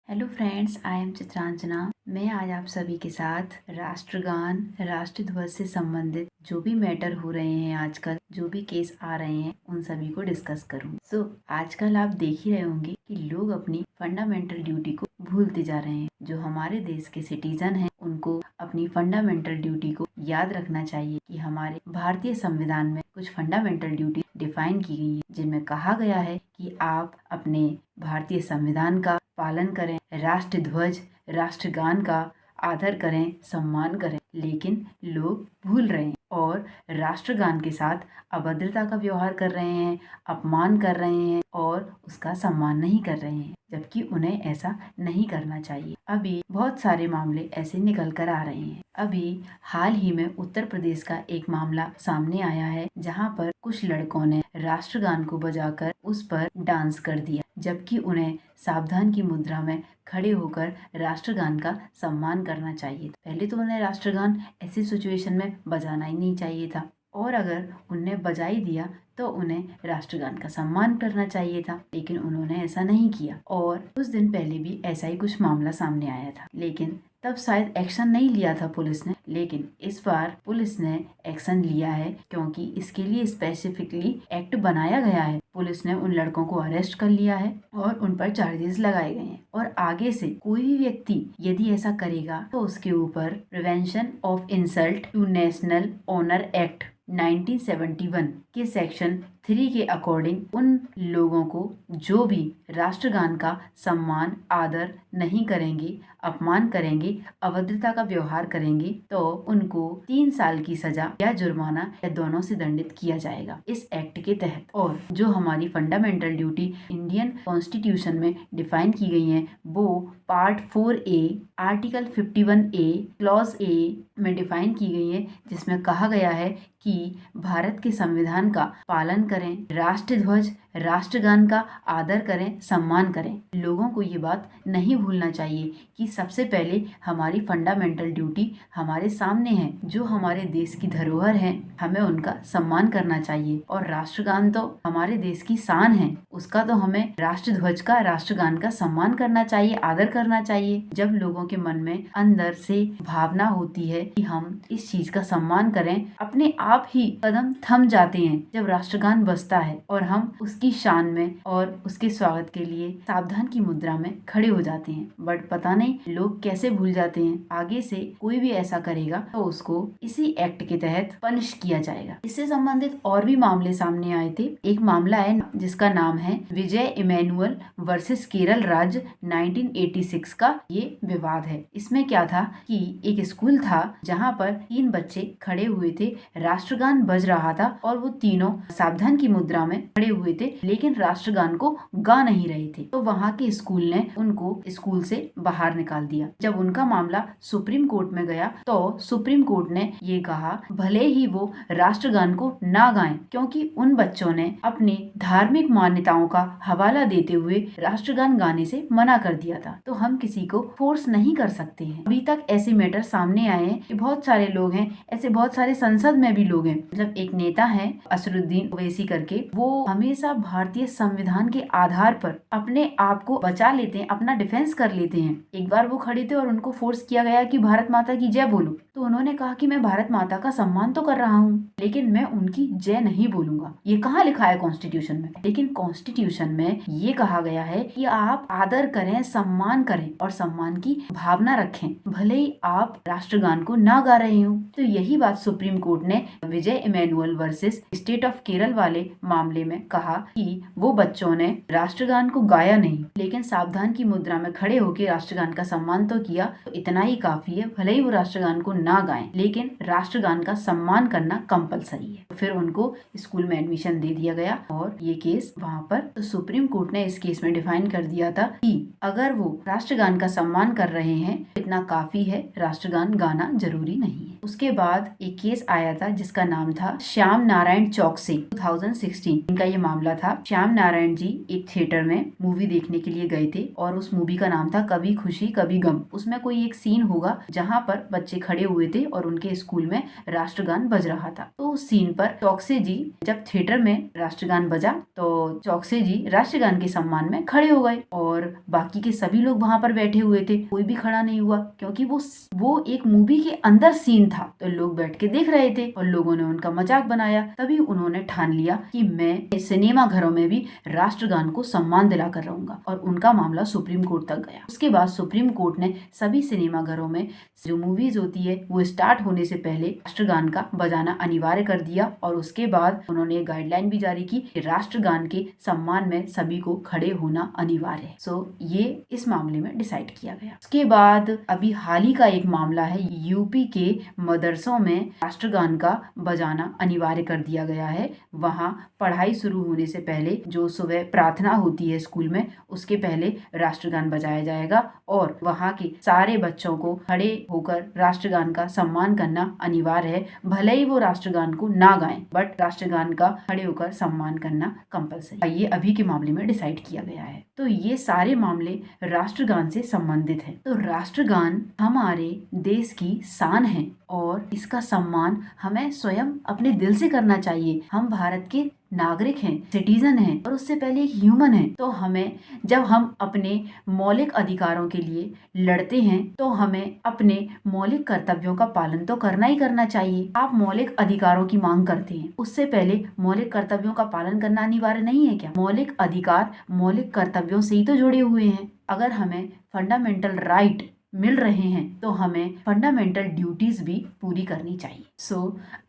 Hello friends, I am Chitranjana. मैं आज आप सभी के साथ राष्ट्रगान, राष्ट्रीय ध्वज से संबंधित जो भी मैटर हो रहे हैं आजकल, जो भी केस आ रहे हैं, उन सभी को डिस्कस करूँ। आजकल आप देख ही रहे होंगे कि लोग अपनी फंडामेंटल ड्यूटी को भूलते जा रहे हैं। जो हमारे देश के सिटीजन हैं, उनको अपनी फंडामेंटल ड्यूटी को याद रखना चाहिए कि हमारे भारतीय संविधान में कुछ फंडामेंटल ड्यूटी डिफाइन की गई है, जिनमें कहा गया है कि आप अपने भारतीय संविधान का पालन करें, राष्ट्र ध्वज, राष्ट्रगान का आदर करें, सम्मान करें। लेकिन लोग भूल रहे हैं और राष्ट्रगान के साथ अभद्रता का व्यवहार कर रहे हैं, अपमान कर रहे हैं और उसका सम्मान नहीं कर रहे हैं, जबकि उन्हें ऐसा नहीं करना चाहिए। अभी बहुत सारे मामले ऐसे निकल कर आ रहे हैं। अभी हाल ही में उत्तर प्रदेश का एक मामला सामने आया है, जहां पर कुछ लड़कों ने राष्ट्रगान को बजाकर उस पर डांस कर दिया, जबकि उन्हें सावधान की मुद्रा में खड़े होकर राष्ट्रगान का सम्मान करना चाहिए। पहले तो उन्हें राष्ट्रगान ऐसी सिचुएशन में बजाना ही नहीं चाहिए था, और अगर उन्हें बजा ही दिया तो उन्हें राष्ट्रगान का सम्मान करना चाहिए था, लेकिन उन्होंने ऐसा नहीं किया। और कुछ दिन पहले भी ऐसा ही कुछ मामला सामने आया था, लेकिन तब शायद एक्शन नहीं लिया था पुलिस ने। लेकिन इस बार पुलिस ने एक्शन लिया है, क्योंकि इसके लिए स्पेसिफिकली एक्ट बनाया गया है। पुलिस ने उन लड़कों को अरेस्ट कर लिया है और उन पर चार्जेस लगाए गए हैं। और आगे से कोई भी व्यक्ति यदि ऐसा करेगा तो उसके ऊपर prevention of insult to national honour act 1971 के सेक्शन 3 के अकॉर्डिंग उन लोगों को जो भी राष्ट्रगान का सम्मान आदर नहीं करेंगे, अपमान करेंगे, अभद्रता का व्यवहार करेंगे, तो उनको 3 साल की सजा या जुर्माना या दोनों से दंडित किया जाएगा इस एक्ट के तहत। और जो हमारी फंडामेंटल ड्यूटी इंडियन कॉन्स्टिट्यूशन में डिफाइन की गई है, वो part 4A article 51A clause A में डिफाइन की गई है, जिसमें कहा गया है कि भारत के संविधान का पालन करें, राष्ट्र ध्वज, राष्ट्रगान का आदर करें, सम्मान करें। लोगों को ये बात नहीं भूलना चाहिए कि सबसे पहले हमारी फंडामेंटल ड्यूटी हमारे सामने है। जो हमारे देश की धरोहर है, हमें उनका सम्मान करना चाहिए। और राष्ट्रगान तो हमारे देश की शान है, उसका तो हमें राष्ट्र ध्वज का, राष्ट्रगान का सम्मान करना चाहिए, आदर करना चाहिए। जब लोगों के मन में अंदर से भावना होती है कि हम इस चीज का सम्मान करें, अपने आप ही कदम थम जाते हैं जब राष्ट्रगान बजता है और हम उसकी शान में और उसके स्वागत के लिए सावधान की मुद्रा में खड़े हो जाते हैं। बट पता नहीं लोग कैसे भूल जाते हैं। आगे से कोई भी ऐसा करेगा तो उसको इसी एक्ट के तहत पनिश किया जाएगा। इससे संबंधित और भी मामले सामने आए थे। एक मामला है जिसका नाम है विजय इमैनुअल वर्सेस केरल राज्य 1986 का ये विवाद है। इसमें क्या था कि एक स्कूल था जहाँ पर 3 बच्चे खड़े हुए थे, राष्ट्रगान बज रहा था और वो तीनों सावधान की मुद्रा में खड़े हुए थे, लेकिन राष्ट्रगान को गा नहीं रहे थे। तो वहाँ के स्कूल ने उनको स्कूल से बाहर निकाल दिया। जब उनका मामला सुप्रीम कोर्ट में गया तो सुप्रीम कोर्ट ने ये कहा, भले ही वो राष्ट्रगान को ना गाएं, क्योंकि उन बच्चों ने अपनी धार्मिक मान्यताओं का हवाला देते हुए राष्ट्रगान गाने से मना कर दिया था, तो हम किसी को फोर्स नहीं कर सकते हैं। अभी तक ऐसे मैटर सामने आए हैं कि बहुत सारे लोग हैं, ऐसे बहुत सारे संसद में भी लोग हैं। मतलब एक नेता है असरुद्दीन ओवैसी करके, वो हमेशा भारतीय संविधान के आधार पर अपने आप को बचा लेते हैं, अपना डिफेंस कर लेते हैं। एक बार वो खड़े थे और उनको फोर्स किया गया कि भारत माता की जय बोलो, तो उन्होंने कहा कि मैं भारत माता का सम्मान तो कर रहा हूँ, लेकिन मैं उनकी जय नहीं बोलूंगा। ये कहाँ लिखा है कॉन्स्टिट्यूशन में? लेकिन कॉन्स्टिट्यूशन में ये कहा गया है कि आप आदर करें, सम्मान करें और सम्मान की भावना रखें, भले ही आप राष्ट्रगान को ना गा रहे हो। तो यही बात सुप्रीम कोर्ट ने Vijay Emmanuel versus state of Kerala वाले मामले में कहा कि वो बच्चों ने राष्ट्रगान को गाया नहीं, लेकिन सावधान की मुद्रा में खड़े होकर राष्ट्रगान का सम्मान तो किया, तो इतना ही काफी है। भले ही वो राष्ट्रगान को ना गाएं, लेकिन राष्ट्रगान का सम्मान करना कंपलसरी है। फिर उनको स्कूल में एडमिशन दे दिया गया और ये केस वहाँ पर, तो सुप्रीम कोर्ट ने इस केस में डिफाइन कर दिया था कि अगर वो राष्ट्रगान का सम्मान कर रहे हैं, इतना काफी है, राष्ट्रगान गाना जरूरी नहीं है। उसके बाद एक केस आया था जिसका नाम था श्याम नारायण चौकसी 2016। इनका ये मामला था। श्याम नारायण जी एक थिएटर में मूवी देखने के लिए गए थे और उस मूवी का नाम था कभी खुशी कभी गम। उसमें कोई एक सीन होगा जहाँ पर बच्चे खड़े हुए थे और उनके स्कूल में राष्ट्रगान बज रहा था। तो उस सीन पर चौकसी जी जब थिएटर में राष्ट्रगान बजा तो चौकसी जी राष्ट्रगान के सम्मान में खड़े हो गए और बाकी के सभी लोग वहाँ पर बैठे हुए थे, कोई भी खड़ा नहीं हुआ क्योंकि वो एक मूवी के अंदर सीन था। तो लोग बैठ के देख रहे थे और लोगों ने उनका मजाक बनाया। तभी उन्होंने ठान लिया कि मैं सिनेमा घरों में भी राष्ट्रगान को सम्मान दिलाकर रहूंगा और उनका मामला सुप्रीम कोर्ट तक गया। उसके बाद सुप्रीम कोर्ट ने सभी सिनेमा घरों में जो मूवीज होती है वो स्टार्ट होने से पहले राष्ट्रगान का बजाना अनिवार्य कर दिया और उसके बाद उन्होंने गाइडलाइन भी जारी की कि राष्ट्रगान के सम्मान में सभी को खड़े होना अनिवार्य है। ये इस मामले में डिसाइड किया गया। उसके बाद अभी हाल ही का एक मामला है, यूपी के मदरसों में राष्ट्रगान का बजाना अनिवार्य कर दिया गया है। वहाँ पढ़ाई शुरू होने से पहले जो सुबह प्रार्थना होती है स्कूल में, उसके पहले राष्ट्रगान बजाया जाएगा और वहाँ के सारे बच्चों को खड़े होकर राष्ट्रगान का सम्मान करना अनिवार्य है। भले ही वो राष्ट्रगान को ना गाएं, बट राष्ट्रगान का खड़े होकर सम्मान करना कंपलसरी। ये अभी के मामले में डिसाइड किया गया है। तो ये सारे मामले राष्ट्रगान से संबंधित हैं। तो राष्ट्रगान हमारे देश की शान है और इसका सम्मान हमें स्वयं अपने दिल से करना चाहिए। हम भारत के नागरिक हैं, सिटीजन हैं और उससे पहले एक ह्यूमन है। तो हमें जब हम अपने मौलिक अधिकारों के लिए लड़ते हैं तो हमें अपने मौलिक कर्तव्यों का पालन तो करना ही करना चाहिए। आप मौलिक अधिकारों की मांग करते हैं, उससे पहले मौलिक कर्तव्यों का पालन करना अनिवार्य नहीं है क्या? मौलिक अधिकार मौलिक कर्तव्यों से ही तो जुड़े हुए हैं। अगर हमें फंडामेंटल राइट मिल रहे हैं तो हमें फंडामेंटल ड्यूटीज भी पूरी करनी चाहिए।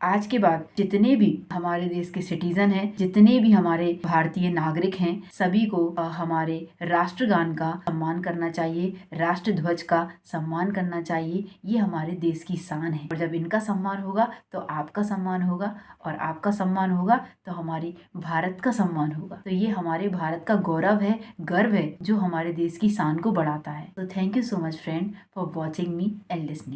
आज के बाद जितने भी हमारे देश के सिटीजन हैं, जितने भी हमारे भारतीय नागरिक हैं, सभी को हमारे राष्ट्रगान का सम्मान करना चाहिए, राष्ट्र ध्वज का सम्मान करना चाहिए। ये हमारे देश की शान है और जब इनका सम्मान होगा तो आपका सम्मान होगा और आपका सम्मान होगा तो हमारी भारत का सम्मान होगा। तो ये हमारे भारत का गौरव है, गर्व है, जो हमारे देश की शान को बढ़ाता है। तो thank you so much friend for watching me and listening.